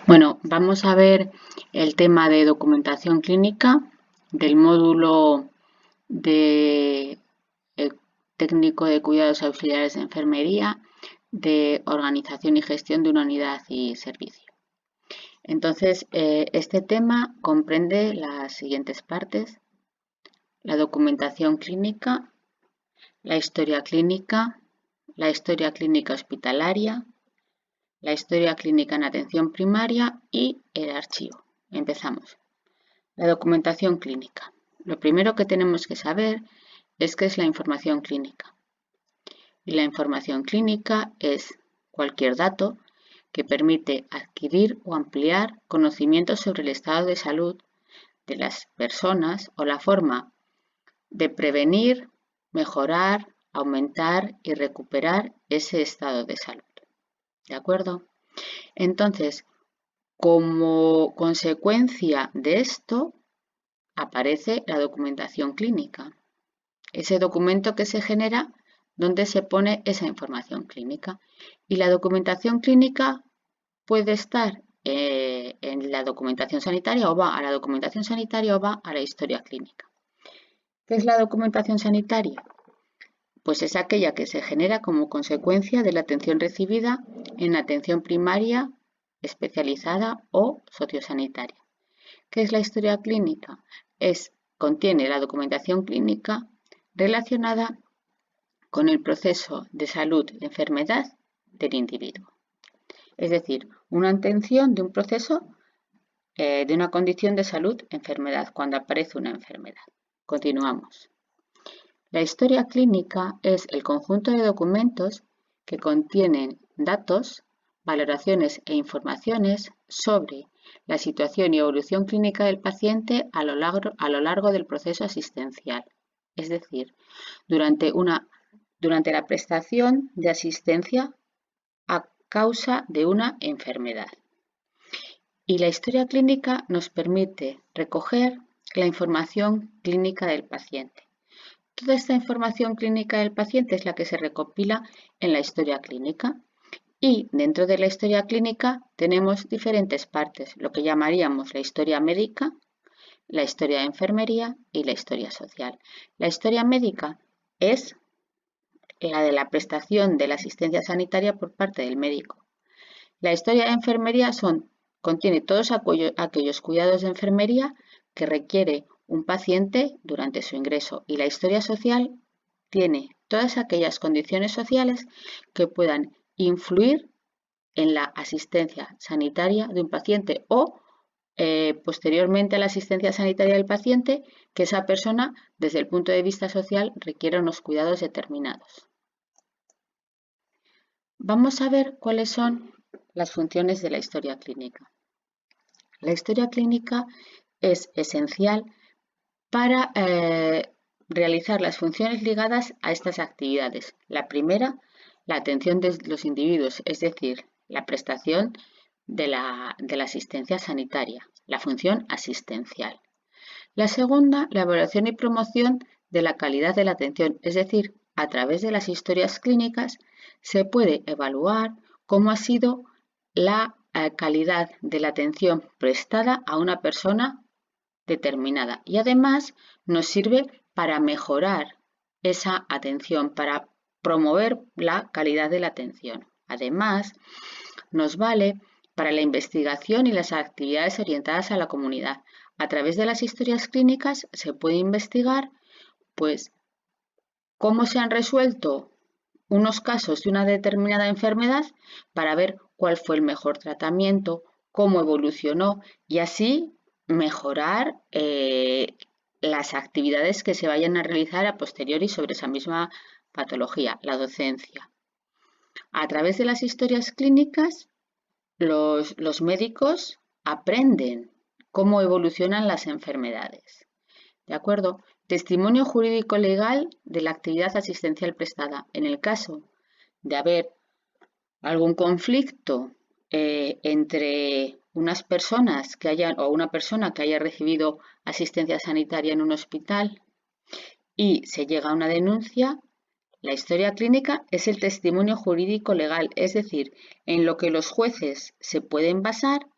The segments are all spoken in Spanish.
Bueno, vamos a ver el tema de documentación clínica del módulo de técnico de cuidados auxiliares de enfermería de organización y gestión de una unidad y servicio. Entonces, este tema comprende las siguientes partes: la documentación clínica, la historia clínica hospitalaria, la historia clínica en atención primaria y el archivo. Empezamos. La documentación clínica. Lo primero que tenemos que saber es qué es la información clínica. Y la información clínica es cualquier dato que permite adquirir o ampliar conocimientos sobre el estado de salud de las personas o la forma de prevenir, mejorar, aumentar y recuperar ese estado de salud. ¿De acuerdo? Entonces, como consecuencia de esto, aparece la documentación clínica. Ese documento que se genera donde se pone esa información clínica. Y la documentación clínica puede estar en la documentación sanitaria o va a la documentación sanitaria o va a la historia clínica. ¿Qué es la documentación sanitaria? Pues es aquella que se genera como consecuencia de la atención recibida en atención primaria, especializada o sociosanitaria. ¿Qué es la historia clínica? Contiene la documentación clínica relacionada con el proceso de salud-enfermedad del individuo. Es decir, una atención de un proceso de una condición de salud-enfermedad, cuando aparece una enfermedad. Continuamos. La historia clínica es el conjunto de documentos que contienen datos, valoraciones e informaciones sobre la situación y evolución clínica del paciente a lo largo del proceso asistencial, es decir, durante la prestación de asistencia a causa de una enfermedad. Y la historia clínica nos permite recoger la información clínica del paciente. Toda esta información clínica del paciente es la que se recopila en la historia clínica. Y dentro de la historia clínica tenemos diferentes partes, lo que llamaríamos la historia médica, la historia de enfermería y la historia social. La historia médica es la de la prestación de la asistencia sanitaria por parte del médico. La historia de enfermería contiene todos aquellos cuidados de enfermería que requiere un paciente durante su ingreso, y la historia social tiene todas aquellas condiciones sociales que puedan influir en la asistencia sanitaria de un paciente o posteriormente a la asistencia sanitaria del paciente, que esa persona desde el punto de vista social requiere unos cuidados determinados. Vamos a ver cuáles son las funciones de la historia clínica. La historia clínica es esencial para realizar las funciones ligadas a estas actividades. La primera, la atención de los individuos, es decir, la prestación de la asistencia sanitaria, la función asistencial. La segunda, la evaluación y promoción de la calidad de la atención, es decir, a través de las historias clínicas se puede evaluar cómo ha sido la calidad de la atención prestada a una persona determinada, y además nos sirve para mejorar esa atención, para promover la calidad de la atención. Además, nos vale para la investigación y las actividades orientadas a la comunidad. A través de las historias clínicas se puede investigar, pues, cómo se han resuelto unos casos de una determinada enfermedad para ver cuál fue el mejor tratamiento, cómo evolucionó, y así mejorar las actividades que se vayan a realizar a posteriori sobre esa misma patología, la docencia. A través de las historias clínicas, los médicos aprenden cómo evolucionan las enfermedades. ¿De acuerdo? Testimonio jurídico legal de la actividad asistencial prestada. En el caso de haber algún conflicto entre unas personas o una persona que haya recibido asistencia sanitaria en un hospital y se llega a una denuncia, la historia clínica es el testimonio jurídico legal, es decir, en lo que los jueces se pueden basar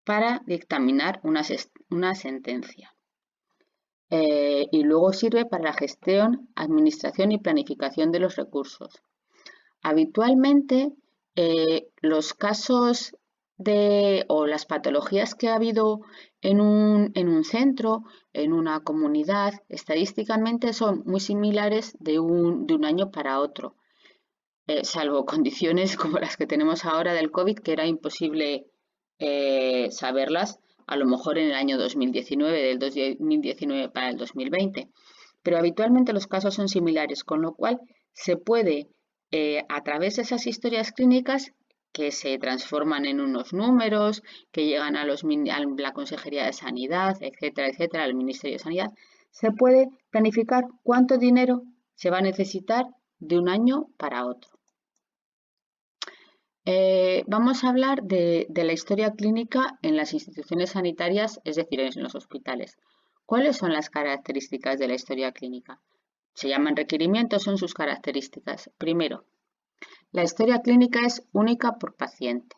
para dictaminar una sentencia. Y luego sirve para la gestión, administración y planificación de los recursos. Habitualmente, los casos o las patologías que ha habido en un centro, en una comunidad, estadísticamente son muy similares de un año para otro, salvo condiciones como las que tenemos ahora del COVID, que era imposible saberlas, a lo mejor en el año 2019, del 2019 para el 2020. Pero habitualmente los casos son similares, con lo cual se puede, a través de esas historias clínicas, que se transforman en unos números, que llegan a la Consejería de Sanidad, etcétera, etcétera, al Ministerio de Sanidad, se puede planificar cuánto dinero se va a necesitar de un año para otro. Vamos a hablar de la historia clínica en las instituciones sanitarias, es decir, en los hospitales. ¿Cuáles son las características de la historia clínica? Se llaman requerimientos, son sus características. Primero, la historia clínica es única por paciente.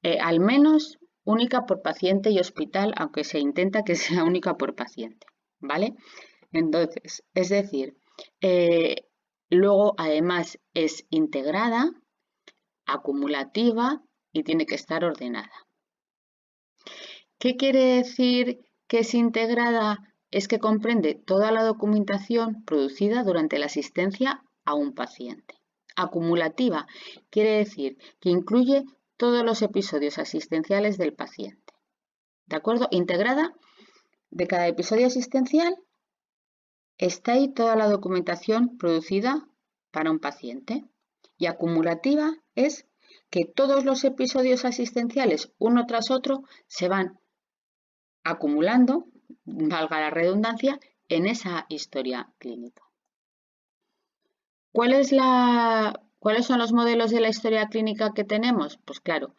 Al menos única por paciente y hospital, aunque se intenta que sea única por paciente, ¿vale? Entonces, es decir, luego además es integrada, acumulativa y tiene que estar ordenada. ¿Qué quiere decir que es integrada? Es que comprende toda la documentación producida durante la asistencia a un paciente. Acumulativa quiere decir que incluye todos los episodios asistenciales del paciente. ¿De acuerdo? Integrada, de cada episodio asistencial está ahí toda la documentación producida para un paciente. Y acumulativa es que todos los episodios asistenciales, uno tras otro, se van acumulando, valga la redundancia, en esa historia clínica. ¿Cuáles son los modelos de la historia clínica que tenemos? Pues claro,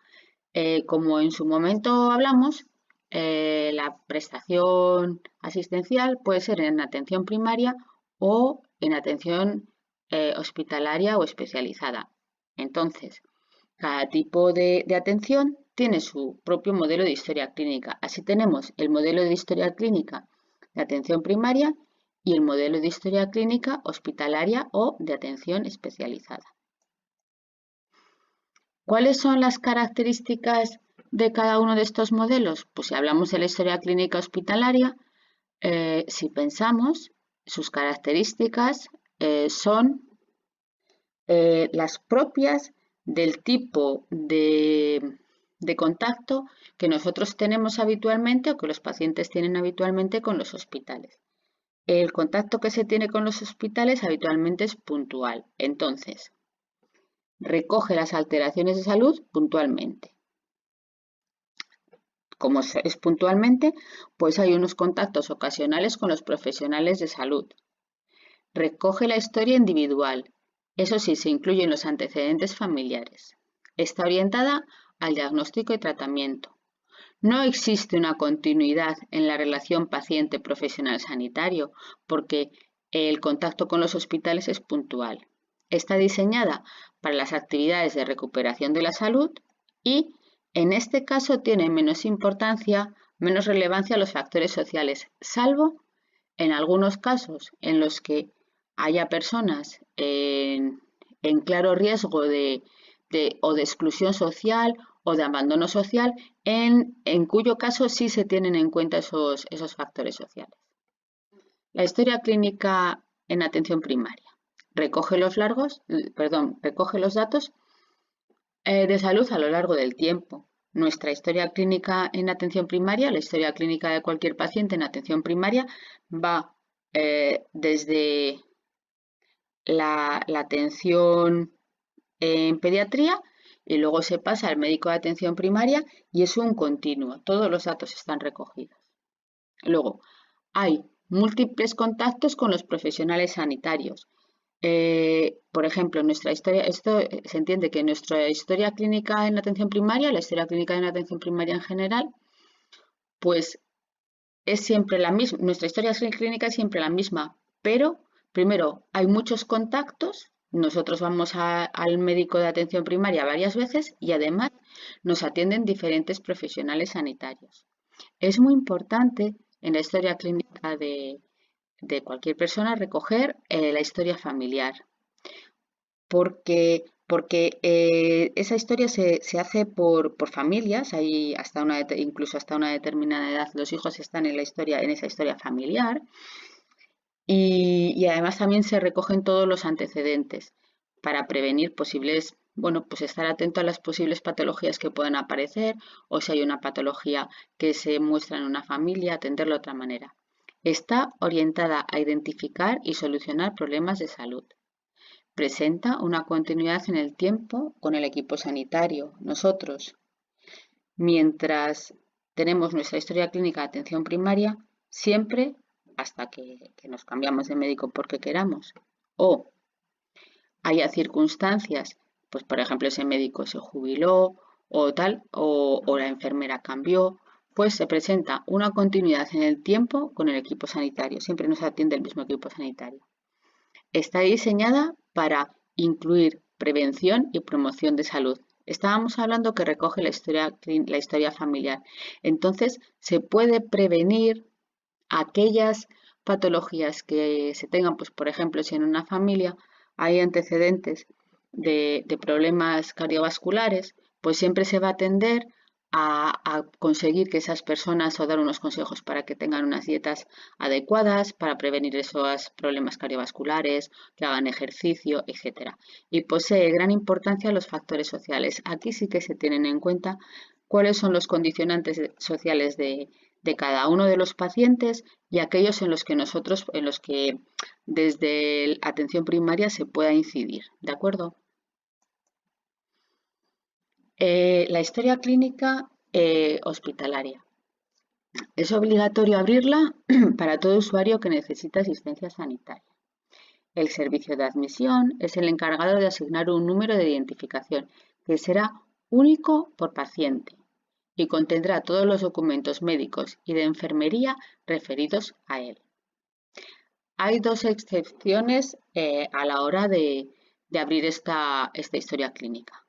como en su momento hablamos, la prestación asistencial puede ser en atención primaria o en atención hospitalaria o especializada. Entonces, cada tipo de atención tiene su propio modelo de historia clínica. Así tenemos el modelo de historia clínica de atención primaria y el modelo de historia clínica hospitalaria o de atención especializada. ¿Cuáles son las características de cada uno de estos modelos? Pues si hablamos de la historia clínica hospitalaria, si pensamos, sus características son las propias del tipo de contacto que nosotros tenemos habitualmente o que los pacientes tienen habitualmente con los hospitales. El contacto que se tiene con los hospitales habitualmente es puntual. Entonces, recoge las alteraciones de salud puntualmente. Como es puntualmente, pues hay unos contactos ocasionales con los profesionales de salud. Recoge la historia individual. Eso sí, se incluyen los antecedentes familiares. Está orientada al diagnóstico y tratamiento. No existe una continuidad en la relación paciente-profesional sanitario porque el contacto con los hospitales es puntual. Está diseñada para las actividades de recuperación de la salud y, en este caso, tiene menos importancia, menos relevancia los factores sociales, salvo en algunos casos en los que haya personas en claro riesgo de exclusión social o de abandono social, en cuyo caso sí se tienen en cuenta esos factores sociales. La historia clínica en atención primaria recoge los datos de salud a lo largo del tiempo. Nuestra historia clínica en atención primaria, la historia clínica de cualquier paciente en atención primaria, va desde la atención en pediatría y luego se pasa al médico de atención primaria y es un continuo, todos los datos están recogidos. Luego, hay múltiples contactos con los profesionales sanitarios. Por ejemplo, nuestra historia, esto se entiende que nuestra historia clínica en atención primaria, la historia clínica en atención primaria en general, pues es siempre la misma, nuestra historia clínica es siempre la misma, pero primero hay muchos contactos nosotros vamos al médico de atención primaria varias veces y además nos atienden diferentes profesionales sanitarios. Es muy importante en la historia clínica de cualquier persona recoger la historia familiar, porque esa historia se hace por familias, hay incluso hasta una determinada edad los hijos están en esa historia familiar y además también se recogen todos los antecedentes para prevenir posibles, bueno, pues estar atento a las posibles patologías que puedan aparecer o si hay una patología que se muestra en una familia, atenderlo de otra manera. Está orientada a identificar y solucionar problemas de salud. Presenta una continuidad en el tiempo con el equipo sanitario. Nosotros, mientras tenemos nuestra historia clínica de atención primaria, siempre hasta que nos cambiamos de médico porque queramos o haya circunstancias, pues por ejemplo ese médico se jubiló o tal, o la enfermera cambió, pues se presenta una continuidad en el tiempo con el equipo sanitario. Siempre nos atiende el mismo equipo sanitario. Está diseñada para incluir prevención y promoción de salud. Estábamos hablando que recoge la historia familiar. Entonces, se puede prevenir aquellas patologías que se tengan, pues por ejemplo, si en una familia hay antecedentes de problemas cardiovasculares, pues siempre se va a tender a conseguir que esas personas o dar unos consejos para que tengan unas dietas adecuadas, para prevenir esos problemas cardiovasculares, que hagan ejercicio, etcétera. Y posee gran importancia los factores sociales. Aquí sí que se tienen en cuenta cuáles son los condicionantes sociales de cada uno de los pacientes y aquellos en los que desde atención primaria se pueda incidir, ¿de acuerdo? La historia clínica hospitalaria. Es obligatorio abrirla para todo usuario que necesita asistencia sanitaria. El servicio de admisión es el encargado de asignar un número de identificación que será único por paciente y contendrá todos los documentos médicos y de enfermería referidos a él. Hay dos excepciones a la hora de abrir esta historia clínica.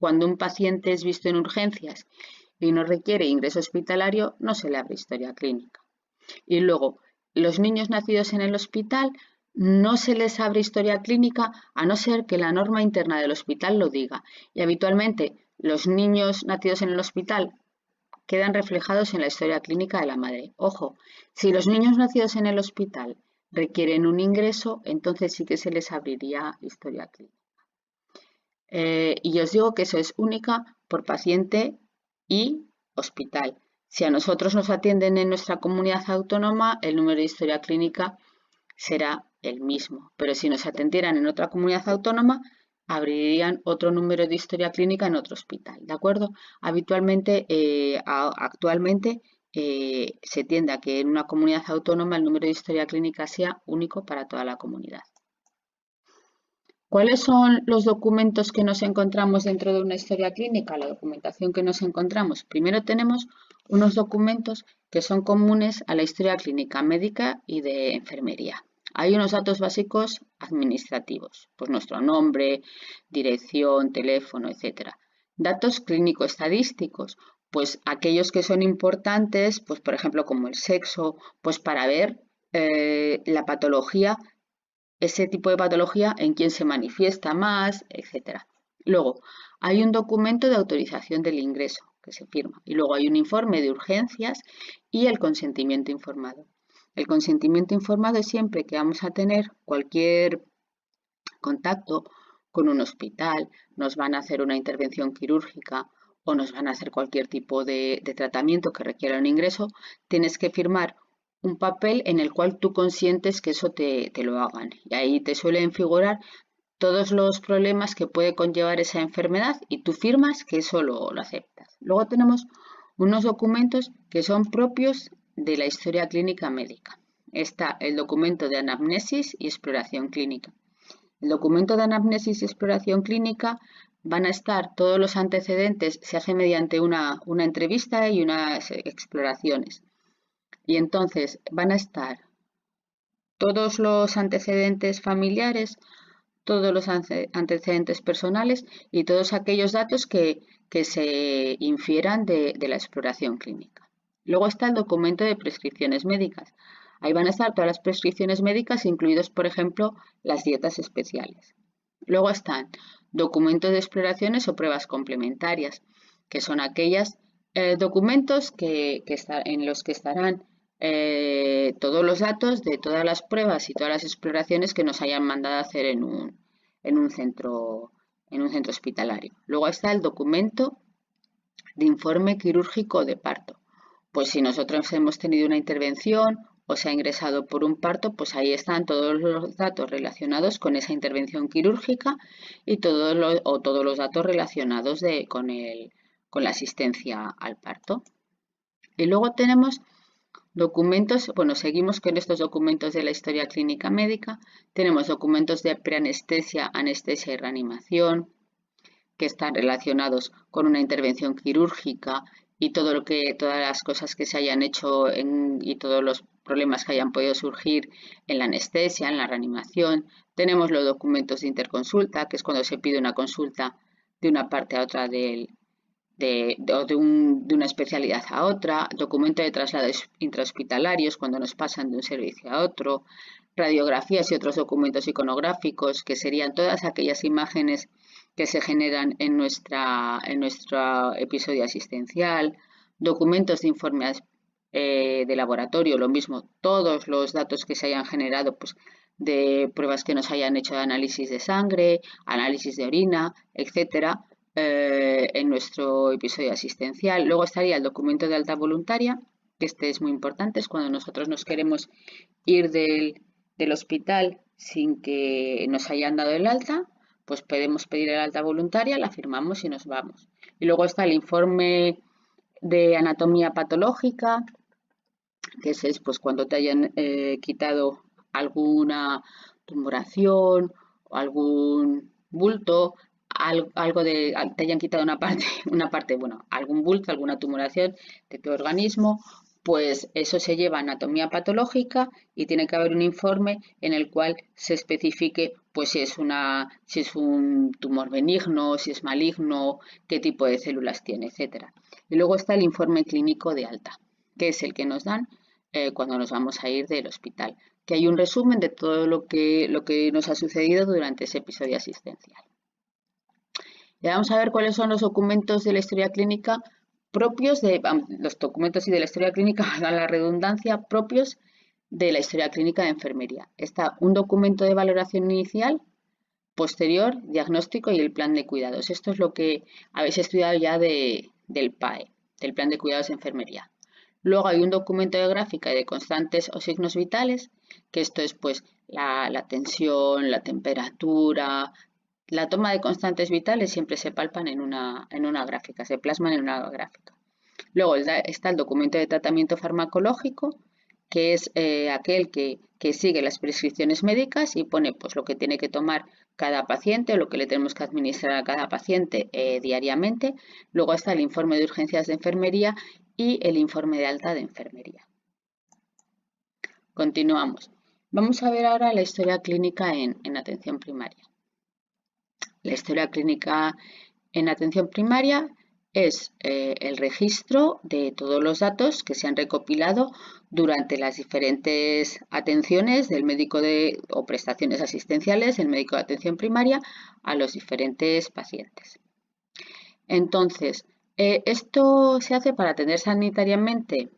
Cuando un paciente es visto en urgencias y no requiere ingreso hospitalario, no se le abre historia clínica. Y luego, los niños nacidos en el hospital no se les abre historia clínica a no ser que la norma interna del hospital lo diga. Y habitualmente los niños nacidos en el hospital quedan reflejados en la historia clínica de la madre. Ojo, si los niños nacidos en el hospital requieren un ingreso, entonces sí que se les abriría historia clínica. Y os digo que eso es única por paciente y hospital. Si a nosotros nos atienden en nuestra comunidad autónoma, el número de historia clínica será el mismo. Pero si nos atendieran en otra comunidad autónoma, abrirían otro número de historia clínica en otro hospital, ¿de acuerdo? Habitualmente, actualmente, se tiende a que en una comunidad autónoma el número de historia clínica sea único para toda la comunidad. ¿Cuáles son los documentos que nos encontramos dentro de una historia clínica? La documentación que nos encontramos. Primero tenemos unos documentos que son comunes a la historia clínica médica y de enfermería. Hay unos datos básicos administrativos, pues nuestro nombre, dirección, teléfono, etc. Datos clínico-estadísticos, pues aquellos que son importantes, pues por ejemplo como el sexo, pues para ver la patología, ese tipo de patología en quién se manifiesta más, etc. Luego, hay un documento de autorización del ingreso que se firma y luego hay un informe de urgencias y el consentimiento informado. El consentimiento informado es siempre que vamos a tener cualquier contacto con un hospital, nos van a hacer una intervención quirúrgica o nos van a hacer cualquier tipo de tratamiento que requiera un ingreso, tienes que firmar un papel en el cual tú consientes que eso te lo hagan. Y ahí te suelen figurar todos los problemas que puede conllevar esa enfermedad y tú firmas que eso lo aceptas. Luego tenemos unos documentos que son propios de la historia clínica médica. Está el documento de anamnesis y exploración clínica. El documento de anamnesis y exploración clínica van a estar todos los antecedentes, se hace mediante una entrevista y unas exploraciones. Y entonces van a estar todos los antecedentes familiares, todos los antecedentes personales y todos aquellos datos que se infieran de la exploración clínica. Luego está el documento de prescripciones médicas. Ahí van a estar todas las prescripciones médicas, incluidos, por ejemplo, las dietas especiales. Luego están documentos de exploraciones o pruebas complementarias, que son aquellos documentos en los que estarán todos los datos de todas las pruebas y todas las exploraciones que nos hayan mandado a hacer en un centro hospitalario. Luego está el documento de informe quirúrgico de parto. Pues si nosotros hemos tenido una intervención o se ha ingresado por un parto, pues ahí están todos los datos relacionados con esa intervención quirúrgica y todos los datos relacionados con la asistencia al parto. Y luego tenemos documentos, bueno, seguimos con estos documentos de la historia clínica médica. Tenemos documentos de preanestesia, anestesia y reanimación, que están relacionados con una intervención quirúrgica y todas las cosas que se hayan hecho y todos los problemas que hayan podido surgir en la anestesia, en la reanimación. Tenemos los documentos de interconsulta, que es cuando se pide una consulta de una parte a otra de una especialidad a otra, documento de traslados intrahospitalarios cuando nos pasan de un servicio a otro, radiografías y otros documentos iconográficos, que serían todas aquellas imágenes que se generan en nuestro episodio asistencial, documentos de informes de laboratorio, lo mismo, todos los datos que se hayan generado pues, de pruebas que nos hayan hecho de análisis de sangre, análisis de orina, etcétera, en nuestro episodio asistencial. Luego estaría el documento de alta voluntaria, que este es muy importante, es cuando nosotros nos queremos ir del hospital sin que nos hayan dado el alta, pues podemos pedir el alta voluntaria, la firmamos y nos vamos. Y luego está el informe de anatomía patológica, que es pues cuando te hayan quitado alguna tumoración o algún bulto, te hayan quitado algún bulto, alguna tumoración de tu organismo, pues eso se lleva a anatomía patológica y tiene que haber un informe en el cual se especifique pues si es un tumor benigno, si es maligno, qué tipo de células tiene, etcétera. Y luego está el informe clínico de alta, que es el que nos dan cuando nos vamos a ir del hospital, que hay un resumen de todo lo que nos ha sucedido durante ese episodio asistencial. Y vamos a ver cuáles son los documentos de la historia clínica propios los documentos y de la historia clínica, a la redundancia, propios de la historia clínica de enfermería. Está un documento de valoración inicial, posterior, diagnóstico y el plan de cuidados. Esto es lo que habéis estudiado ya del PAE, del plan de cuidados de enfermería. Luego hay un documento de gráfica y de constantes o signos vitales, que esto es pues la tensión, la temperatura, la toma de constantes vitales siempre se palpan en una gráfica, se plasman en una gráfica. Luego está el documento de tratamiento farmacológico, que es aquel que sigue las prescripciones médicas y pone pues lo que tiene que tomar cada paciente, lo que le tenemos que administrar a cada paciente diariamente. Luego está el informe de urgencias de enfermería y el informe de alta de enfermería. Continuamos. Vamos a ver ahora la historia clínica en atención primaria. La historia clínica en atención primaria es el registro de todos los datos que se han recopilado durante las diferentes atenciones del médico o prestaciones asistenciales del médico de atención primaria a los diferentes pacientes. Entonces, esto se hace para atender sanitariamente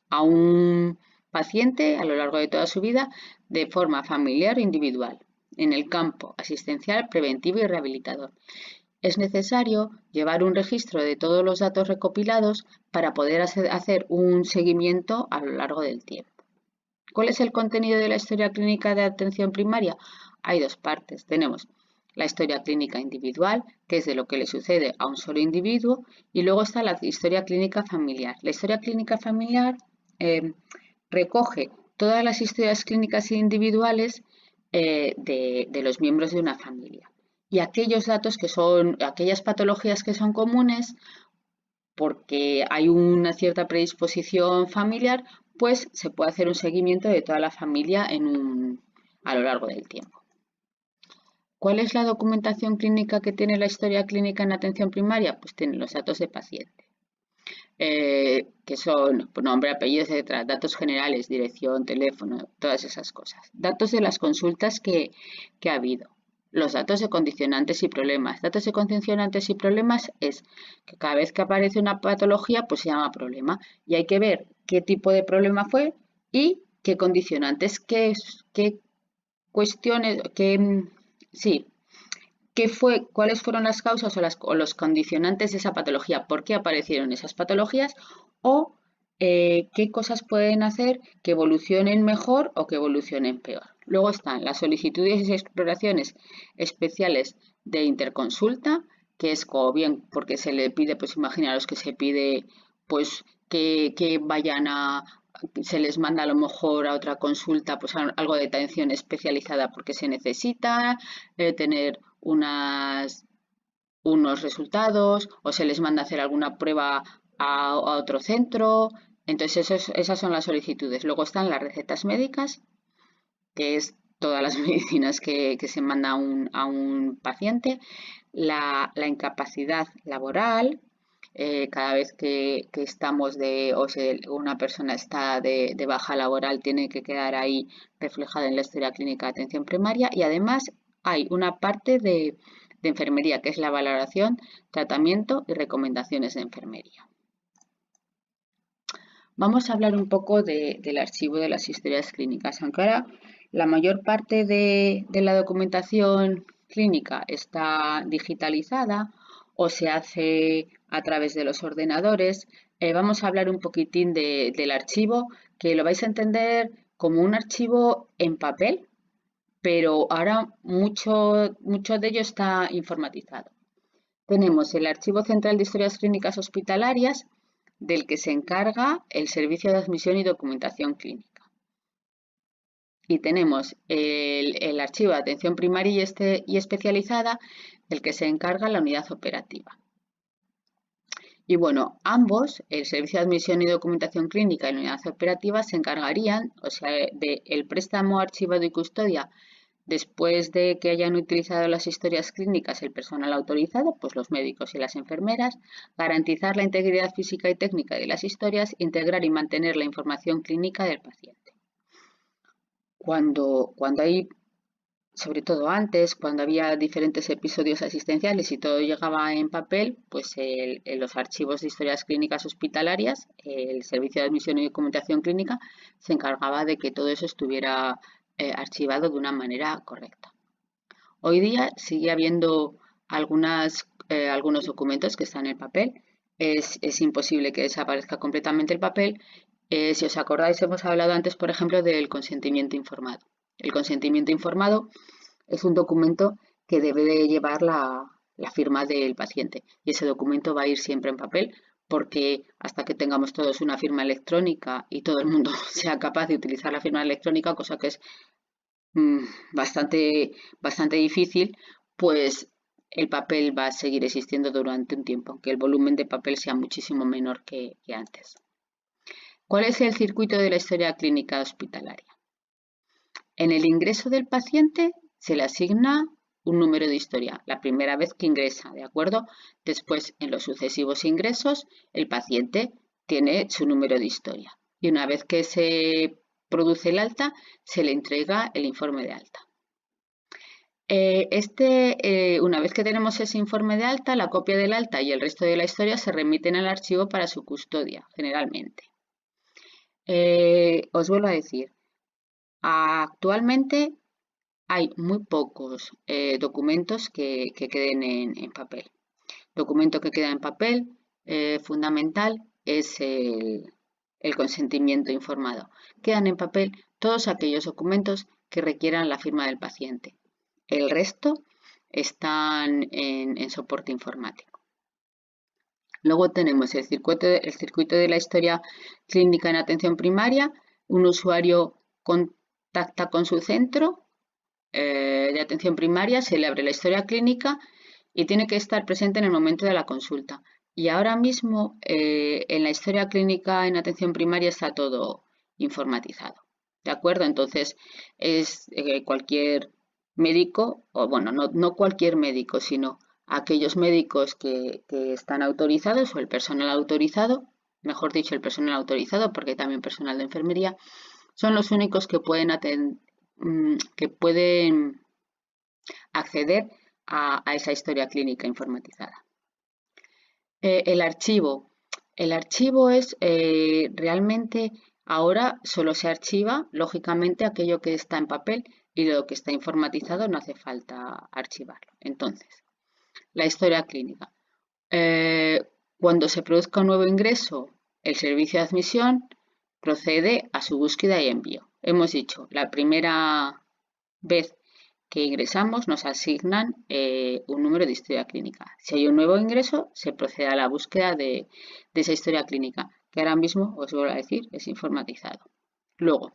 a un paciente a lo largo de toda su vida de forma familiar o individual, en el campo asistencial, preventivo y rehabilitador. Es necesario llevar un registro de todos los datos recopilados para poder hacer un seguimiento a lo largo del tiempo. ¿Cuál es el contenido de la historia clínica de atención primaria? Hay dos partes. Tenemos la historia clínica individual, que es de lo que le sucede a un solo individuo, y luego está la historia clínica familiar. La historia clínica familiar recoge todas las historias clínicas individuales de los miembros de una familia. Y aquellos datos aquellas patologías que son comunes, porque hay una cierta predisposición familiar, pues se puede hacer un seguimiento de toda la familia a lo largo del tiempo. ¿Cuál es la documentación clínica que tiene la historia clínica en atención primaria? Pues tiene los datos de paciente, que son pues, nombre, apellido, etcétera, datos generales, dirección, teléfono, todas esas cosas. Datos de las consultas que ha habido. Los datos de condicionantes y problemas. Datos de condicionantes y problemas es que cada vez que aparece una patología, pues se llama problema. Y hay que ver qué tipo de problema fue y qué condicionantes, qué cuestiones, sí, cuáles fueron las causas o los condicionantes de esa patología, por qué aparecieron esas patologías o qué cosas pueden hacer que evolucionen mejor o que evolucionen peor. Luego están las solicitudes y exploraciones especiales de interconsulta, que es como bien porque se le pide, pues imaginaros que se pide pues que vayan se les manda a lo mejor a otra consulta pues algo de atención especializada porque se necesita tener unos resultados o se les manda a hacer alguna prueba a otro centro. Entonces esas son las solicitudes. Luego están las recetas médicas, que es todas las medicinas que se manda a un paciente. La incapacidad laboral, cada vez que estamos o si una persona está de baja laboral, tiene que quedar ahí reflejada en la historia clínica de atención primaria. Y además hay una parte de enfermería, que es la valoración, tratamiento y recomendaciones de enfermería. Vamos a hablar un poco del archivo de las historias clínicas, aunque ahora la mayor parte de la documentación clínica está digitalizada o se hace a través de los ordenadores. Vamos a hablar un poquitín del archivo, que lo vais a entender como un archivo en papel, pero ahora mucho de ello está informatizado. Tenemos el Archivo Central de Historias Clínicas Hospitalarias, del que se encarga el Servicio de Admisión y Documentación Clínica. Y tenemos el Archivo de Atención Primaria y Especializada, del que se encarga la Unidad Operativa. Y bueno, ambos, el Servicio de Admisión y Documentación Clínica y la Unidad Operativa, se encargarían, o sea, del préstamo, archivado y custodia después de que hayan utilizado las historias clínicas el personal autorizado, pues los médicos y las enfermeras, garantizar la integridad física y técnica de las historias, integrar y mantener la información clínica del paciente. Cuando hay, sobre todo antes, cuando había diferentes episodios asistenciales y todo llegaba en papel, pues en los archivos de historias clínicas hospitalarias, el Servicio de Admisión y Documentación Clínica se encargaba de que todo eso estuviera archivado de una manera correcta. Hoy día sigue habiendo algunos documentos que están en papel. Es imposible que desaparezca completamente el papel. Si os acordáis, hemos hablado antes, por ejemplo, del consentimiento informado. El consentimiento informado es un documento que debe de llevar la firma del paciente y ese documento va a ir siempre en papel porque hasta que tengamos todos una firma electrónica y todo el mundo sea capaz de utilizar la firma electrónica, cosa que es bastante difícil, pues el papel va a seguir existiendo durante un tiempo, aunque el volumen de papel sea muchísimo menor que antes. ¿Cuál es el circuito de la historia clínica hospitalaria? En el ingreso del paciente se le asigna un número de historia, la primera vez que ingresa, ¿de acuerdo? Después, en los sucesivos ingresos, el paciente tiene su número de historia. Y una vez que se produce el alta, se le entrega el informe de alta. Una vez que tenemos ese informe de alta, la copia del alta y el resto de la historia se remiten al archivo para su custodia, generalmente. Os vuelvo a decir, actualmente hay muy pocos documentos que queden en papel. Documento que queda en papel fundamental es el consentimiento informado. Quedan en papel todos aquellos documentos que requieran la firma del paciente. El resto están en soporte informático. Luego tenemos el circuito de la historia clínica en atención primaria. Un usuario contacta con su centro de atención primaria, se le abre la historia clínica y tiene que estar presente en el momento de la consulta. Y ahora mismo en la historia clínica en atención primaria está todo informatizado. ¿De acuerdo? Entonces cualquier médico, o bueno, no cualquier médico, sino aquellos médicos que están autorizados o el personal autorizado, mejor dicho, el personal autorizado, porque también personal de enfermería, son los únicos que pueden acceder a esa historia clínica informatizada. El archivo. El archivo es realmente ahora solo se archiva, lógicamente, aquello que está en papel y lo que está informatizado no hace falta archivarlo. Entonces, la historia clínica. Cuando se produzca un nuevo ingreso, el servicio de admisión procede a su búsqueda y envío. Hemos dicho, la primera vez que ingresamos nos asignan un número de historia clínica. Si hay un nuevo ingreso, se procede a la búsqueda de esa historia clínica, que ahora mismo, os vuelvo a decir, es informatizado. Luego,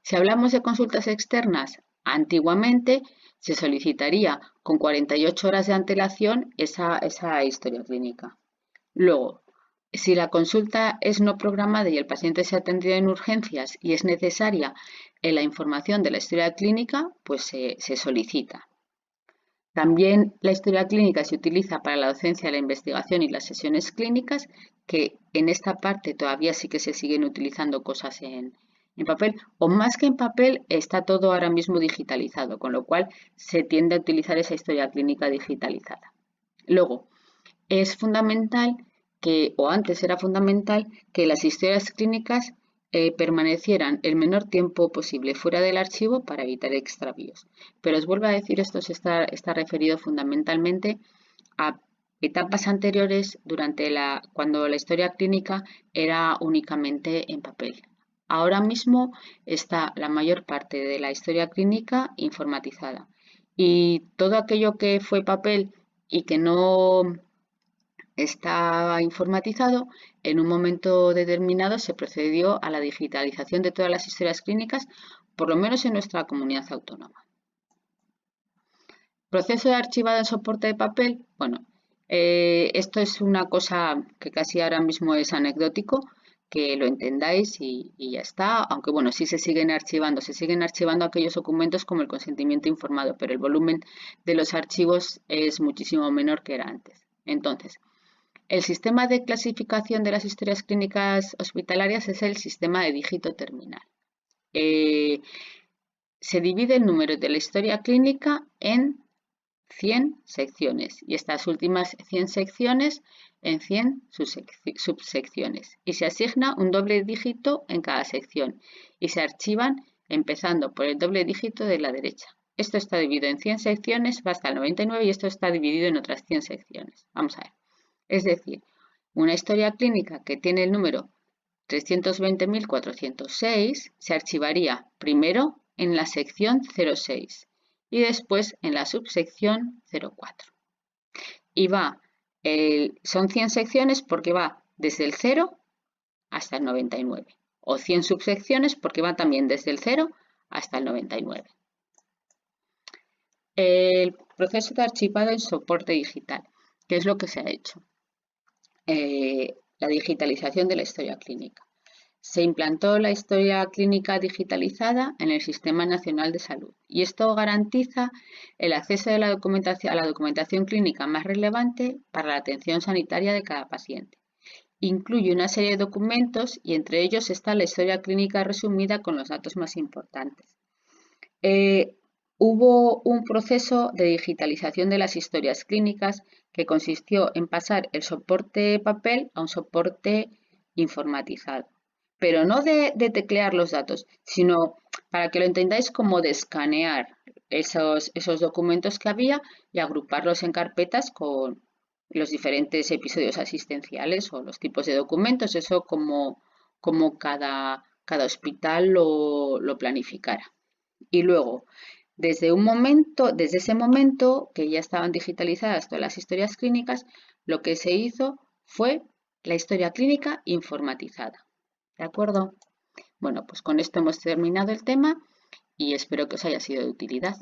si hablamos de consultas externas, antiguamente se solicitaría con 48 horas de antelación esa historia clínica. Luego, si la consulta es no programada y el paciente se ha atendido en urgencias y es necesaria la información de la historia clínica, pues se solicita. También la historia clínica se utiliza para la docencia, la investigación y las sesiones clínicas, que en esta parte todavía sí que se siguen utilizando cosas en papel, o más que en papel, está todo ahora mismo digitalizado, con lo cual se tiende a utilizar esa historia clínica digitalizada. Luego, es fundamental o antes era fundamental, que las historias clínicas permanecieran el menor tiempo posible fuera del archivo para evitar extravíos. Pero os vuelvo a decir, esto está referido fundamentalmente a etapas anteriores cuando la historia clínica era únicamente en papel. Ahora mismo está la mayor parte de la historia clínica informatizada y todo aquello que fue papel y que no está informatizado, en un momento determinado se procedió a la digitalización de todas las historias clínicas, por lo menos en nuestra comunidad autónoma. Proceso de archivado en soporte de papel. Bueno, esto es una cosa que casi ahora mismo es anecdótico, que lo entendáis y ya está, aunque bueno, sí se siguen archivando aquellos documentos como el consentimiento informado, pero el volumen de los archivos es muchísimo menor que era antes. Entonces, el sistema de clasificación de las historias clínicas hospitalarias es el sistema de dígito terminal. Se divide el número de la historia clínica en 100 secciones y estas últimas 100 secciones en 100 subsecciones y se asigna un doble dígito en cada sección y se archivan empezando por el doble dígito de la derecha. Esto está dividido en 100 secciones, va hasta el 99 y esto está dividido en otras 100 secciones. Vamos a ver. Es decir, una historia clínica que tiene el número 320.406 se archivaría primero en la sección 06 y después en la subsección 04. Y son 100 secciones porque va desde el 0 hasta el 99. O 100 subsecciones porque va también desde el 0 hasta el 99. El proceso de archivado en soporte digital. ¿Qué es lo que se ha hecho? La digitalización de la historia clínica. Se implantó la historia clínica digitalizada en el Sistema Nacional de Salud y esto garantiza el acceso a la documentación clínica más relevante para la atención sanitaria de cada paciente. Incluye una serie de documentos y entre ellos está la historia clínica resumida con los datos más importantes. Hubo un proceso de digitalización de las historias clínicas que consistió en pasar el soporte papel a un soporte informatizado. Pero no de teclear los datos, sino para que lo entendáis como de escanear esos documentos que había y agruparlos en carpetas con los diferentes episodios asistenciales o los tipos de documentos, eso como cada hospital lo planificara. Y luego, desde ese momento que ya estaban digitalizadas todas las historias clínicas, lo que se hizo fue la historia clínica informatizada. ¿De acuerdo? Bueno, pues con esto hemos terminado el tema y espero que os haya sido de utilidad.